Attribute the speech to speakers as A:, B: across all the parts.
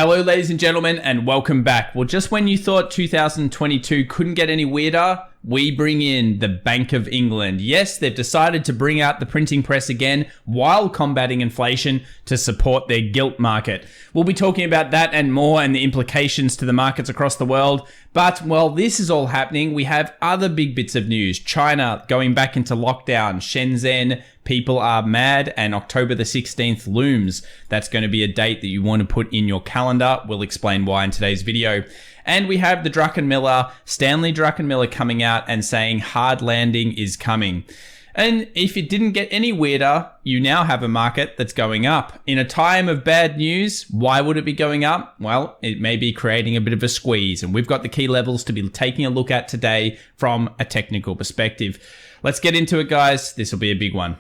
A: Hello, ladies and gentlemen, and welcome back. Well, just when you thought 2022 couldn't get any weirder, we bring in the Bank of England. Yes, they've decided to bring out the printing press again while combating inflation to support their gilt market. We'll be talking about that and more and the implications to the markets across the world. But while this is all happening, we have other big bits of news. China going back into lockdown, Shenzhen, people are mad, and October the 16th looms. That's going to be a date that you want to put in your calendar. We'll explain why in today's video. And we have the Druckenmiller, Stanley Druckenmiller, coming out and saying hard landing is coming. And if it didn't get any weirder, you now have a market that's going up. In a time of bad news, why would it be going up? Well, it may be creating a bit of a squeeze, and we've got the key levels to be taking a look at today from a technical perspective. Let's get into it, guys. This will be a big one.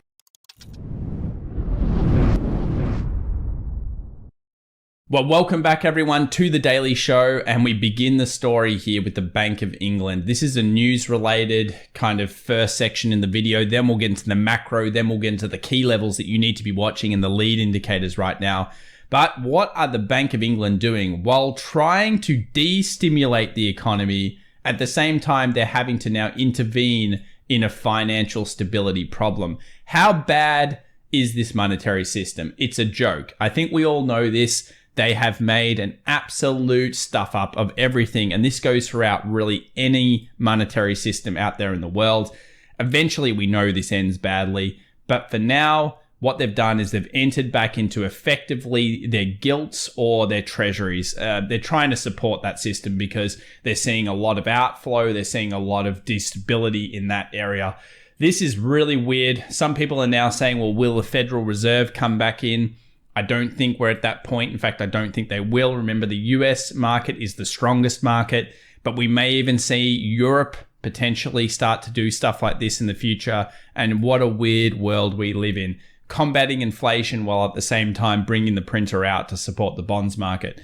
A: Well, welcome back everyone to the Daily Show, and we begin the story here with the Bank of England. This is a news related kind of first section in the video. Then we'll get into the macro, then we'll get into the key levels that you need to be watching and the lead indicators right now. But what are the Bank of England doing while trying to de-stimulate the economy? At the same time, they're having to now intervene in a financial stability problem. How bad is this monetary system? It's a joke. I think we all know this. They have made an absolute stuff up of everything, and this goes throughout really any monetary system out there in the world. Eventually, we know this ends badly, but for now, what they've done is they've entered back into effectively their gilts or their treasuries. They're trying to support that system because they're seeing a lot of outflow. They're seeing a lot of instability in that area. This is really weird. Some people are now saying, well, will the Federal Reserve come back in? I don't think we're at that point. In fact, I don't think they will. Remember, the US market is the strongest market, but we may even see Europe potentially start to do stuff like this in the future. And what a weird world we live in. Combating inflation while at the same time bringing the printer out to support the bonds market.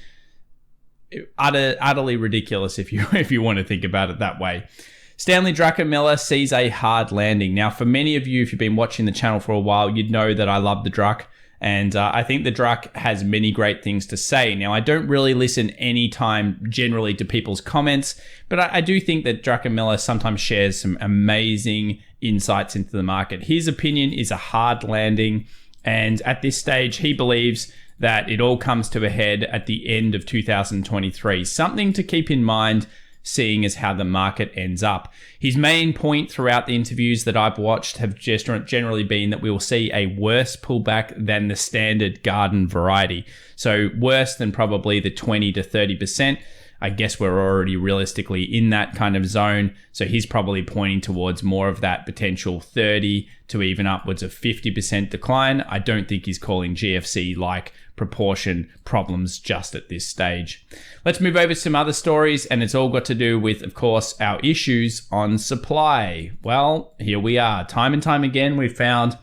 A: Utterly ridiculous if you want to think about it that way. Stanley Druckenmiller sees a hard landing. Now, for many of you, if you've been watching the channel for a while, you'd know that I love the Druck. And I think the Druck has many great things to say. Now, I don't really listen anytime generally to people's comments, but I do think that Druckenmiller sometimes shares some amazing insights into the market. His opinion is a hard landing, and at this stage, he believes that it all comes to a head at the end of 2023. Something to keep in mind, seeing as how the market ends up. His main point throughout the interviews that I've watched have just generally been that we will see a worse pullback than the standard garden variety. So worse than probably the 20 to 30%. I guess we're already realistically in that kind of zone. So he's probably pointing towards more of that potential 30 to even upwards of 50% decline. I don't think he's calling GFC-like proportion problems just at this stage. Let's move over to some other stories, and it's all got to do with, of course, our issues on supply. Well, here we are. Time and time again, we've found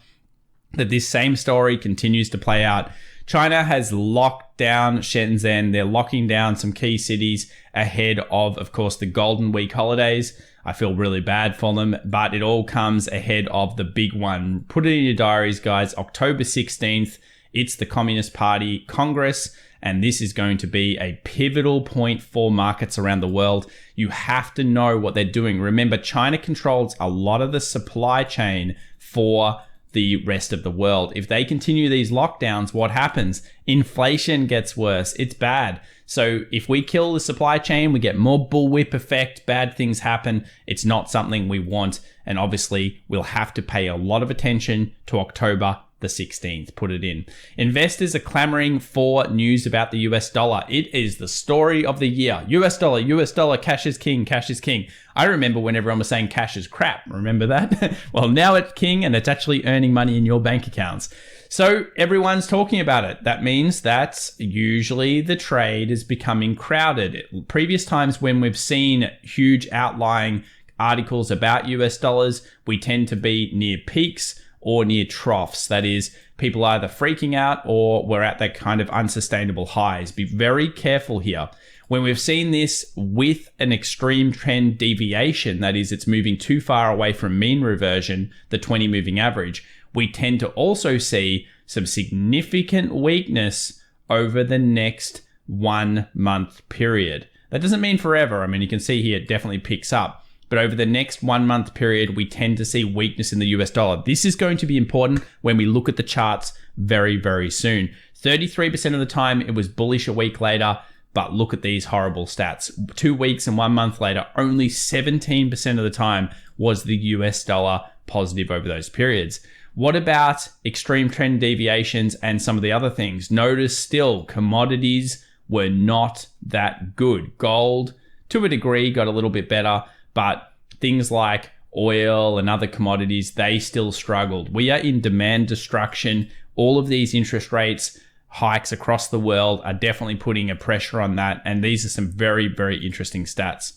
A: that this same story continues to play out. China has locked down Shenzhen. They're locking down some key cities ahead of course, the Golden Week holidays. I feel really bad for them, but it all comes ahead of the big one. Put it in your diaries, guys. October 16th, it's the Communist Party Congress, and this is going to be a pivotal point for markets around the world. You have to know what they're doing. Remember, China controls a lot of the supply chain for the rest of the world. If they continue these lockdowns, what happens? Inflation gets worse. It's bad. So if we kill the supply chain, we get more bullwhip effect, bad things happen. It's not something we want. And obviously, we'll have to pay a lot of attention to October the 16th. Put it in. Investors are clamoring for news about the US dollar. It is the story of the year. US dollar, cash is king, cash is king. I remember when everyone was saying cash is crap. Remember that? Well, now it's king, and it's actually earning money in your bank accounts. So everyone's talking about it. That means that usually the trade is becoming crowded. Previous times when we've seen huge outlying articles about US dollars, we tend to be near peaks or near troughs. That is, people either freaking out or we're at that kind of unsustainable highs. Be very careful here. When we've seen this with an extreme trend deviation, that is, it's moving too far away from mean reversion, the 20 moving average, we tend to also see some significant weakness over the next 1 month period. That doesn't mean forever. I mean, you can see here it definitely picks up. But over the next 1 month period, we tend to see weakness in the US dollar. This is going to be important when we look at the charts very, very soon. 33% of the time, it was bullish a week later. But look at these horrible stats. 2 weeks and 1 month later, only 17% of the time was the US dollar positive over those periods. What about extreme trend deviations and some of the other things? Notice still, commodities were not that good. Gold, to a degree, got a little bit better, but things like oil and other commodities, they still struggled. We are in demand destruction. All of these interest rates hikes across the world are definitely putting a pressure on that. And these are some very, very interesting stats.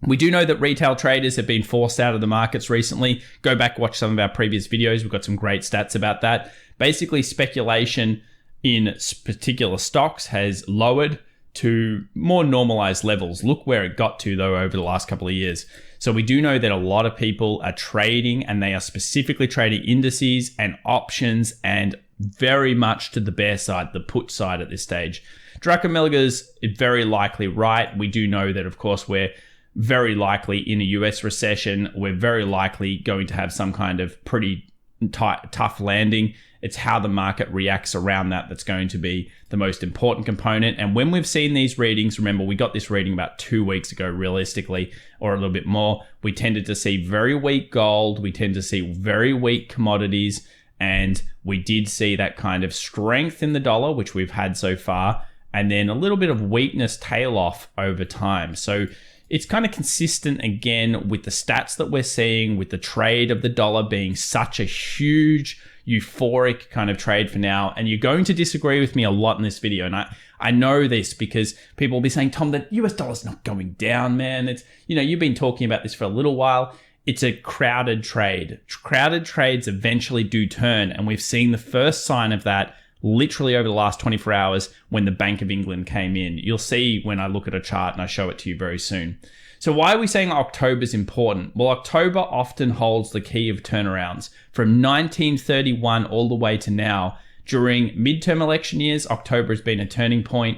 A: We do know that retail traders have been forced out of the markets recently. Go back, watch some of our previous videos. We've got some great stats about that. Basically, speculation in particular stocks has lowered to more normalized levels. Look where it got to, though, over the last couple of years. So we do know that a lot of people are trading, and they are specifically trading indices and options and very much to the bear side, the put side at this stage. Druckenmilliger's very likely right. We do know that, of course, we're very likely in a US recession. We're very likely going to have some kind of pretty tough landing. It's how the market reacts around that that's going to be the most important component. And when we've seen these readings, remember, we got this reading about 2 weeks ago, realistically, or a little bit more. We tended to see very weak gold. We tend to see very weak commodities. And we did see that kind of strength in the dollar, which we've had so far, and then a little bit of weakness tail off over time. So it's kind of consistent again with the stats that we're seeing, with the trade of the dollar being such a huge, euphoric kind of trade for now. And you're going to disagree with me a lot in this video. And I know this because people will be saying, Tom, the US dollar's not going down, man. It's, you've been talking about this for a little while. It's a crowded trade. Crowded trades eventually do turn. And we've seen the first sign of that literally over the last 24 hours when the Bank of England came in. You'll see when I look at a chart and I show it to you very soon. So why are we saying October is important? Well, October often holds the key of turnarounds. From 1931 all the way to now, during midterm election years, October has been a turning point.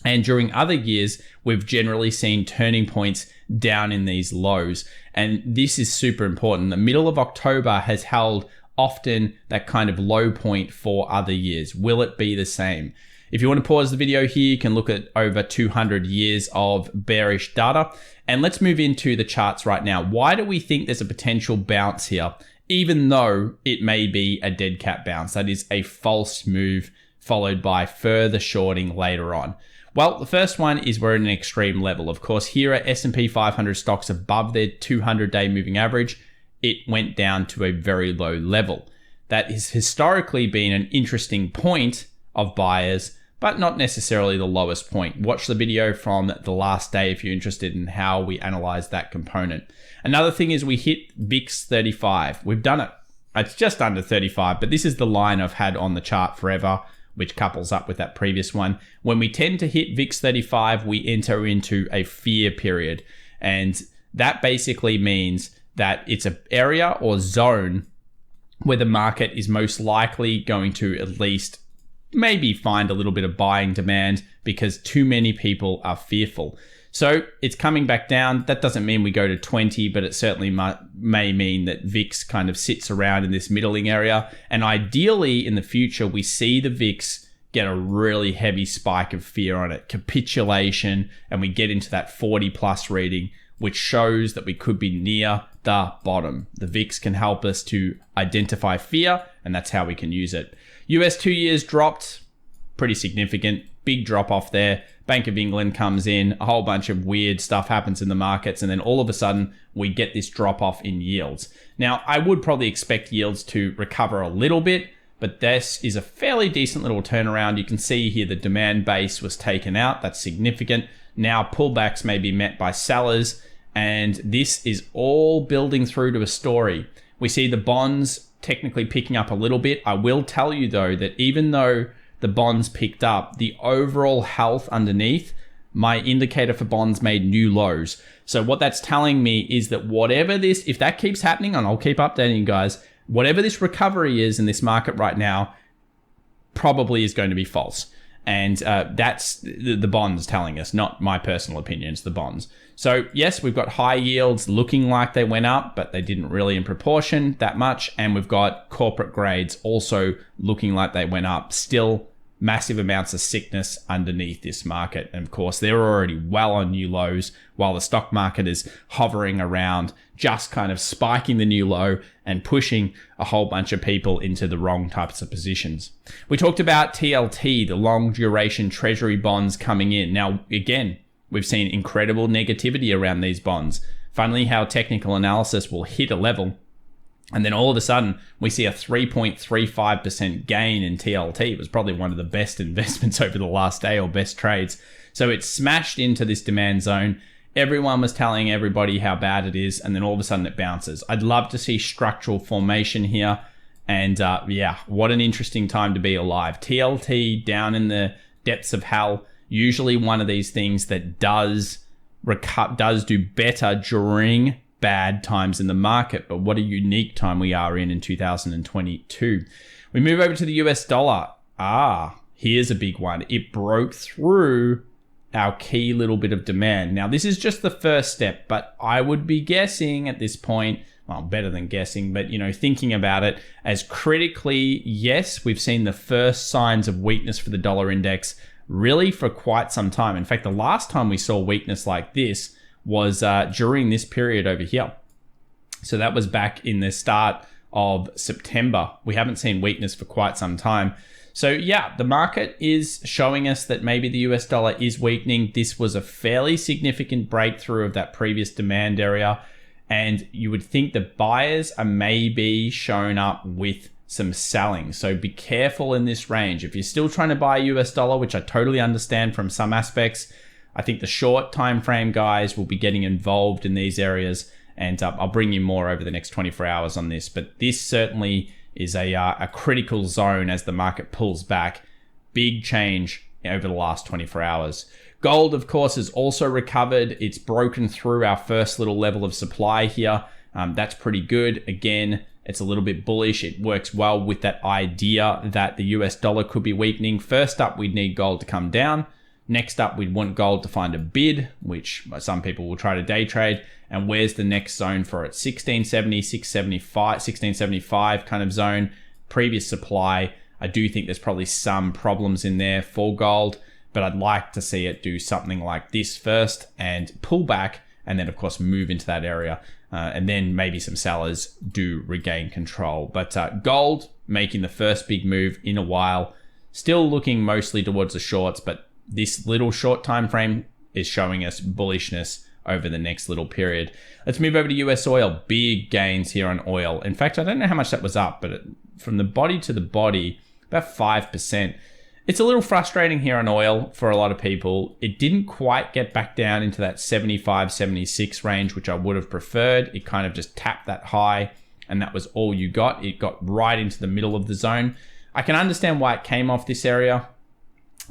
A: And during other years, we've generally seen turning points down in these lows. And this is super important. The middle of October has held often that kind of low point for other years. Will it be the same? If you want to pause the video here, you can look at over 200 years of bearish data. And let's move into the charts right now. Why do we think there's a potential bounce here, even though it may be a dead cat bounce? That is a false move followed by further shorting later on. Well, the first one is we're at an extreme level. Of course, here are S&P 500 stocks above their 200-day moving average. It went down to a very low level. That has historically been an interesting point of buyers, but not necessarily the lowest point. Watch the video from the last day if you're interested in how we analyze that component. Another thing is we hit VIX 35. We've done it. It's just under 35, but this is the line I've had on the chart forever, which couples up with that previous one. When we tend to hit VIX 35, we enter into a fear period. And that basically means that it's an area or zone where the market is most likely going to at least maybe find a little bit of buying demand because too many people are fearful. So it's coming back down. That doesn't mean we go to 20, but it certainly may mean that VIX kind of sits around in this middling area. And ideally in the future, we see the VIX get a really heavy spike of fear on it, capitulation, and we get into that 40 plus reading, which shows that we could be near the bottom. The VIX can help us to identify fear, and that's how we can use it. US 2 years dropped, pretty significant, big drop off there. Bank of England comes in, a whole bunch of weird stuff happens in the markets, and then all of a sudden we get this drop off in yields. Now, I would probably expect yields to recover a little bit, but this is a fairly decent little turnaround. You can see here the demand base was taken out. That's significant. Now pullbacks may be met by sellers, and this is all building through to a story. We see the bonds technically picking up a little bit. I will tell you though that even though the bonds picked up, the overall health underneath, my indicator for bonds made new lows. So what that's telling me is that whatever this, if that keeps happening, and I'll keep updating you guys, whatever this recovery is in this market right now, probably is going to be false. And that's the bonds telling us, not my personal opinion, it's the bonds. So yes, we've got high yields looking like they went up, but they didn't really in proportion that much. And we've got corporate grades also looking like they went up. Still massive amounts of sickness underneath this market. And of course, they're already well on new lows while the stock market is hovering around, just kind of spiking the new low and pushing a whole bunch of people into the wrong types of positions. We talked about TLT, the long duration treasury bonds coming in. Now, again, we've seen incredible negativity around these bonds. Funnily, how technical analysis will hit a level and then all of a sudden, we see a 3.35% gain in TLT. It was probably one of the best investments over the last day, or best trades. So it smashed into this demand zone. Everyone was telling everybody how bad it is, and then all of a sudden it bounces. I'd love to see structural formation here. And yeah, what an interesting time to be alive. TLT down in the depths of hell. Usually one of these things that does do better during bad times in the market, but what a unique time we are in 2022. We move over to the US dollar. Here's a big one. It broke through our key little bit of demand. Now, this is just the first step, but I would be guessing at this point, well, better than guessing, but thinking about it as critically, yes, we've seen the first signs of weakness for the dollar index really for quite some time. In fact, the last time we saw weakness like this was during this period over here. So that was back in the start of September. We haven't seen weakness for quite some time. So yeah, the market is showing us that maybe the US dollar is weakening. This was a fairly significant breakthrough of that previous demand area. And you would think the buyers are maybe shown up with some selling. So be careful in this range. If you're still trying to buy US dollar, which I totally understand from some aspects, I think the short time frame guys will be getting involved in these areas, and I'll bring you more over the next 24 hours on this. But this certainly is a critical zone as the market pulls back. Big change over the last 24 hours. Gold, of course, has also recovered. It's broken through our first little level of supply here. That's pretty good. Again, it's a little bit bullish. It works well with that idea that the US dollar could be weakening. First up, we'd need gold to come down. Next up, we'd want gold to find a bid, which some people will try to day trade. And where's the next zone for it? 1670, 675, 1675 kind of zone. Previous supply. I do think there's probably some problems in there for gold, but I'd like to see it do something like this first and pull back, and then of course move into that area. And then maybe some sellers do regain control. But gold making the first big move in a while. Still looking mostly towards the shorts, but this little short time frame is showing us bullishness over the next little period. Let's move over to US oil. Big gains here on oil. In fact, I don't know how much that was up, but from the body to the body, about 5%. It's a little frustrating here on oil for a lot of people. It didn't quite get back down into that 75, 76 range, which I would have preferred. It kind of just tapped that high, and that was all you got. It got right into the middle of the zone. I can understand why it came off this area.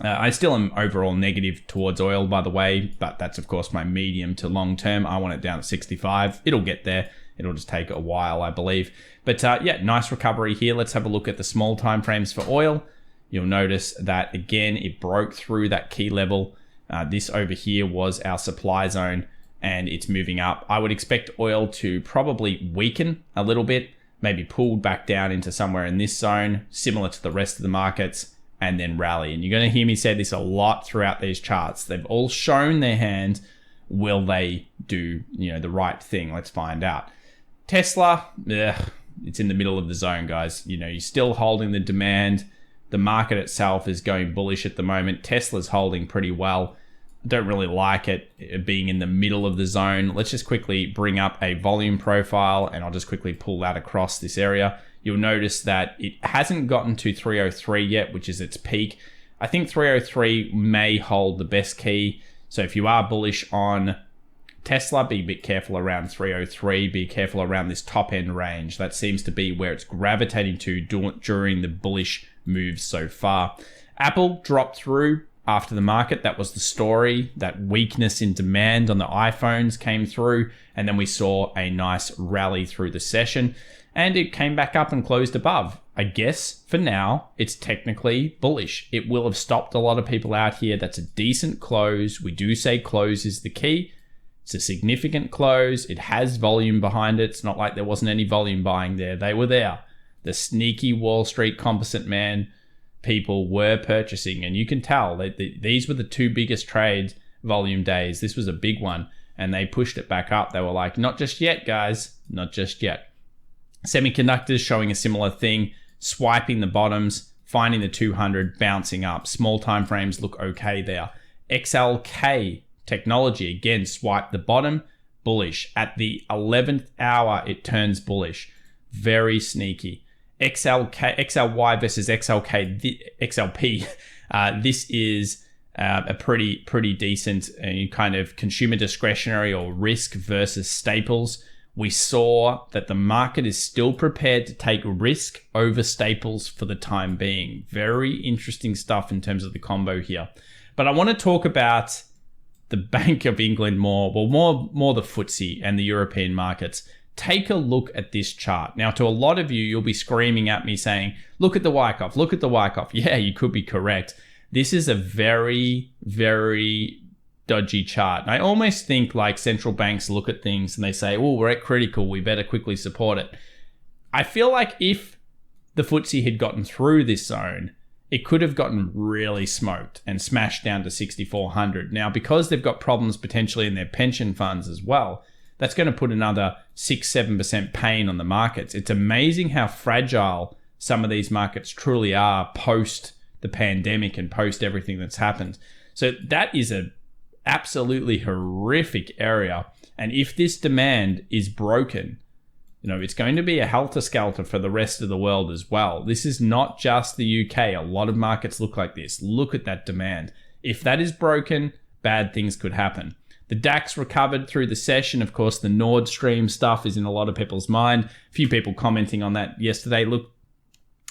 A: I still am overall negative towards oil, by the way, but that's of course my medium to long term. I want it down at 65. It'll get there. It'll just take a while, I believe. But yeah, nice recovery here. Let's have a look at the small time frames for oil. You'll notice that again, it broke through that key level. This over here was our supply zone, and it's moving up. I would expect oil to probably weaken a little bit, maybe pulled back down into somewhere in this zone, similar to the rest of the markets, and then rally. And you're going to hear me say this a lot throughout these charts. They've all shown their hand. Will they do, the right thing? Let's find out. Tesla, it's in the middle of the zone, guys. You're still holding the demand. The market itself is going bullish at the moment. Tesla's holding pretty well. I don't really like it being in the middle of the zone. Let's just quickly bring up a volume profile, and I'll just quickly pull that across this area. You'll notice that it hasn't gotten to 303 yet, which is its peak. I think 303 may hold the best key. So if you are bullish on Tesla, be a bit careful around 303. Be careful around this top end range. That seems to be where it's gravitating to during the bullish moves so far. Apple dropped through after the market. That was the story. That weakness in demand on the iPhones came through, and then we saw a nice rally through the session. And it came back up and closed above. I guess for now, it's technically bullish. It will have stopped a lot of people out here. That's a decent close. We do say close is the key. It's a significant close. It has volume behind it. It's not like there wasn't any volume buying there. They were there. The sneaky Wall Street composite man people were purchasing, and you can tell that these were the two biggest trades volume days. This was a big one, and they pushed it back up. They were like, not just yet, guys, not just yet. Semiconductors showing a similar thing, swiping the bottoms, finding the 200, bouncing up. Small time frames look okay there. XLK technology, again, swipe the bottom, bullish. At the 11th hour, it turns bullish. Very sneaky. XLY versus XLP. This is a pretty decent kind of consumer discretionary or risk versus staples. We saw that the market is still prepared to take risk over staples for the time being. Very interesting stuff in terms of the combo here. But I want to talk about the Bank of England more the FTSE and the European markets. Take a look at this chart. Now, to a lot of you, you'll be screaming at me saying, look at the Wyckoff, look at the Wyckoff. Yeah, you could be correct. This is a very, very dodgy chart. And I almost think like central banks look at things and they say, oh, we're at critical, we better quickly support it. I feel like if the FTSE had gotten through this zone, it could have gotten really smoked and smashed down to 6,400. Now, because they've got problems potentially in their pension funds as well, that's going to put another 6-7% pain on the markets. It's amazing how fragile some of these markets truly are post the pandemic and post everything that's happened. So that is a absolutely horrific area. And if this demand is broken, it's going to be a helter-skelter for the rest of the world as well. This is not just the UK. A lot of markets look like this. Look at that demand. If that is broken, bad things could happen. The DAX recovered through the session. Of course, the Nord Stream stuff is in a lot of people's mind. A few people commenting on that yesterday. Look,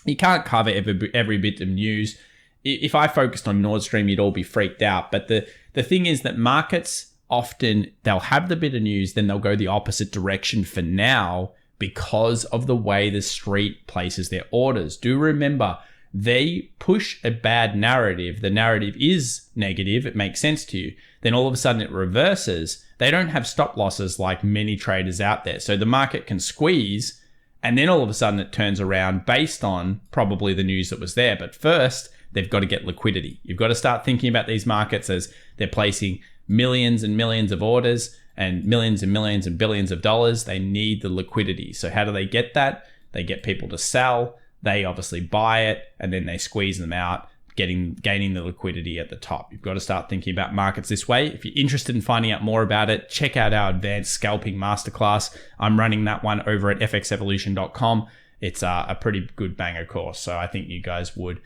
A: you can't cover every bit of news. If I focused on Nord Stream, you'd all be freaked out. But the thing is that markets often, they'll have the bit of news, then they'll go the opposite direction for now because of the way the street places their orders. Do remember, they push a bad narrative. The narrative is negative. It makes sense to you. Then all of a sudden it reverses. They don't have stop losses like many traders out there. So the market can squeeze and then all of a sudden it turns around based on probably the news that was there. But first, they've got to get liquidity. You've got to start thinking about these markets as they're placing millions and millions of orders and millions and billions of dollars. They need the liquidity. So how do they get that? They get people to sell. They obviously buy it and then they squeeze them out, gaining the liquidity at the top. You've got to start thinking about markets this way. If you're interested in finding out more about it, check out our advanced scalping masterclass. I'm running that one over at fxevolution.com. It's a pretty good banger course. So I think you guys would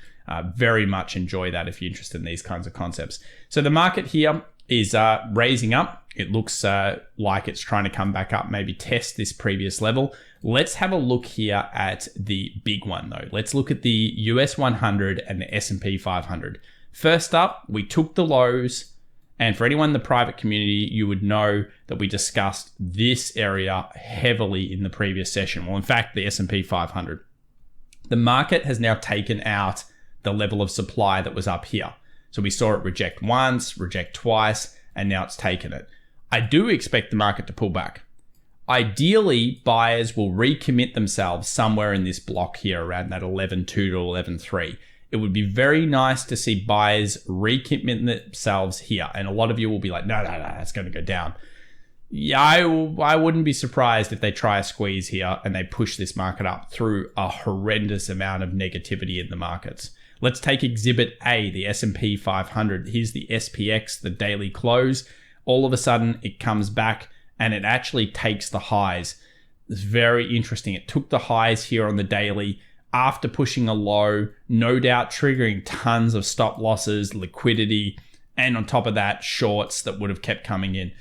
A: very much enjoy that if you're interested in these kinds of concepts. So the market here is raising up. It looks like it's trying to come back up, maybe test this previous level. Let's have a look here at the big one though. Let's look at the US 100 and the SP 500. First up, we took the lows. And for anyone in the private community, you would know that we discussed this area heavily in the previous session. Well, in fact, the S&P 500. The market has now taken out the level of supply that was up here. So we saw it reject once, reject twice, and now it's taken it. I do expect the market to pull back. Ideally, buyers will recommit themselves somewhere in this block here around that 11.2 to 11.3. It would be very nice to see buyers recommit themselves here. And a lot of you will be like, no, it's going to go down. Yeah, I wouldn't be surprised if they try a squeeze here and they push this market up through a horrendous amount of negativity in the markets. Let's take Exhibit A, the S&P 500. Here's the SPX, the daily close. All of a sudden, it comes back and it actually takes the highs. It's very interesting. It took the highs here on the daily after pushing a low, no doubt triggering tons of stop losses, liquidity, and on top of that, shorts that would have kept coming in.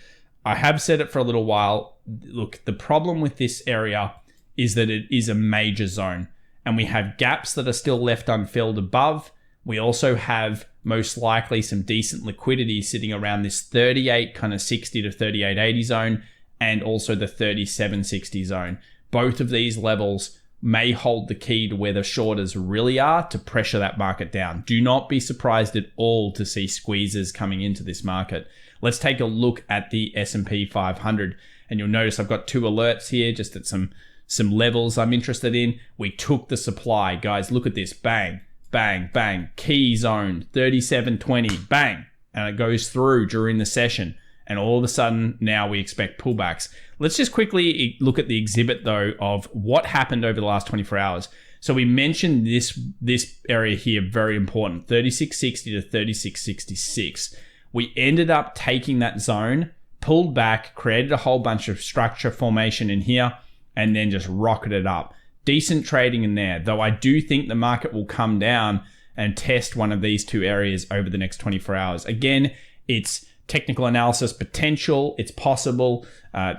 A: I have said it for a little while. Look, the problem with this area is that it is a major zone. And we have gaps that are still left unfilled above. We also have most likely some decent liquidity sitting around this 38 kind of 60 to 38.80 zone and also the 37.60 zone. Both of these levels may hold the key to where the shorters really are to pressure that market down. Do not be surprised at all to see squeezes coming into this market. Let's take a look at the SP 500, and you'll notice I've got two alerts here just at some levels I'm interested in. We took the supply. Guys, look at this. Bang, bang, bang. Key zone, 37.20, bang. And it goes through during the session. And all of a sudden, now we expect pullbacks. Let's just quickly look at the exhibit, though, of what happened over the last 24 hours. So we mentioned this area here, very important, 3660 to 3666. We ended up taking that zone, pulled back, created a whole bunch of structure formation in here, and then just rocketed up. Decent trading in there, though I do think the market will come down and test one of these two areas over the next 24 hours. Again, it's technical analysis potential. It's possible.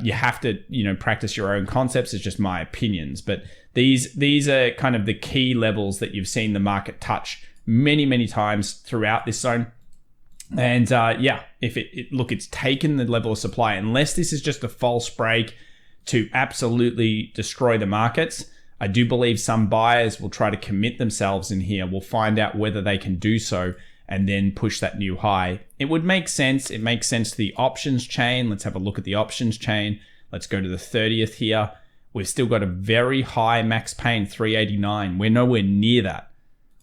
A: You have to, practice your own concepts. It's just my opinions. But these are kind of the key levels that you've seen the market touch many, many times throughout this zone. And if it's taken the level of supply, unless this is just a false break to absolutely destroy the markets, I do believe some buyers will try to commit themselves in here. We'll find out whether they can do so and then push that new high. It would make sense. It makes sense to the options chain. Let's have a look at the options chain. Let's go to the 30th here. We've still got a very high max pain, 389. We're nowhere near that.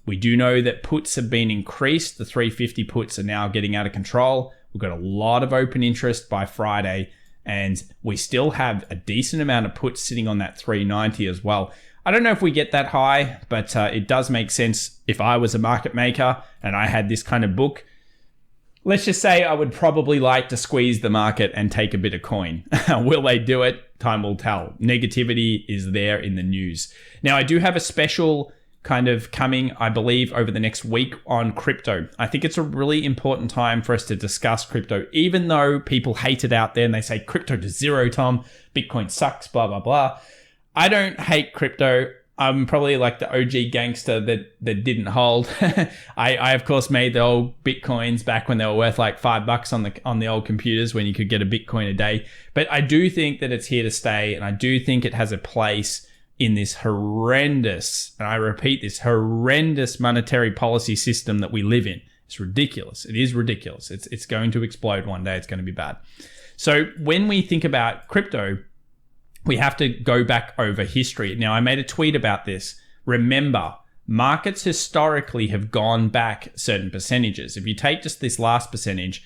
A: We do know that puts have been increased. The 350 puts are now getting out of control. We've got a lot of open interest by Friday, and we still have a decent amount of puts sitting on that 390 as well. I don't know if we get that high, but it does make sense. If I was a market maker and I had this kind of book, let's just say I would probably like to squeeze the market and take a bit of coin. Will they do it? Time will tell. Negativity is there in the news. Now, I do have a special kind of coming, I believe, over the next week on crypto. I think it's a really important time for us to discuss crypto, even though people hate it out there and they say crypto to zero, Tom, Bitcoin sucks, blah, blah, blah. I don't hate crypto. I'm probably like the OG gangster that didn't hold. I of course made the old Bitcoins back when they were worth like $5 on the old computers when you could get a Bitcoin a day. But I do think that it's here to stay, and I do think it has a place in this horrendous, and I repeat, this horrendous monetary policy system that we live in. It's ridiculous. It is ridiculous. It's going to explode one day. It's going to be bad. So when we think about crypto, we have to go back over history. Now, I made a tweet about this. Remember, markets historically have gone back certain percentages. If you take just this last percentage,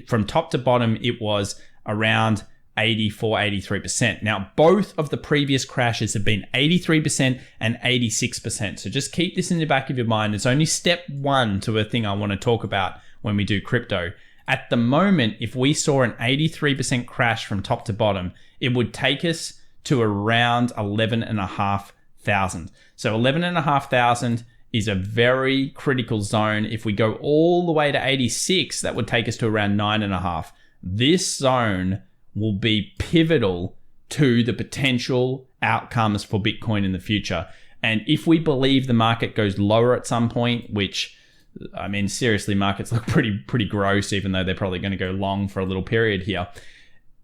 A: from top to bottom, it was around 84, 83%. Now, both of the previous crashes have been 83% and 86%. So just keep this in the back of your mind. It's only step one to a thing I want to talk about when we do crypto. At the moment, if we saw an 83% crash from top to bottom, it would take us to around 11,500. So 11,500 is a very critical zone. If we go all the way to 86, that would take us to around 9,500. This zone will be pivotal to the potential outcomes for Bitcoin in the future. And if we believe the market goes lower at some point, which, I mean, seriously, markets look pretty gross, even though they're probably going to go long for a little period here.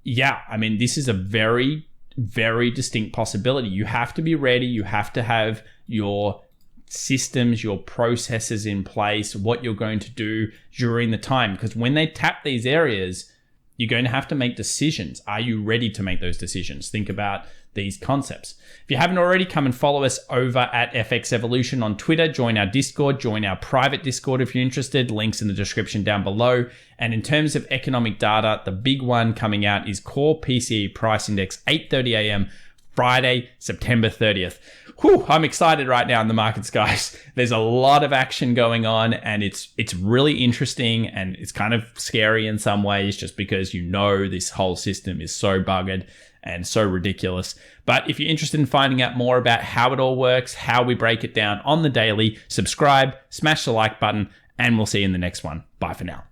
A: Yeah, I mean, this is a very, very distinct possibility. You have to be ready. You have to have your systems, your processes in place, what you're going to do during the time. Because when they tap these areas, you're going to have to make decisions. Are you ready to make those decisions? Think about these concepts. If you haven't already, come and follow us over at FX Evolution on Twitter. Join our Discord. Join our private Discord if you're interested. Links in the description down below. And in terms of economic data, the big one coming out is Core PCE Price Index, 8:30 a.m. Friday, September 30th. Whew, I'm excited right now in the markets, guys. There's a lot of action going on, and it's really interesting, and it's kind of scary in some ways just because this whole system is so buggered and so ridiculous. But if you're interested in finding out more about how it all works, how we break it down on the daily, subscribe, smash the like button, and we'll see you in the next one. Bye for now.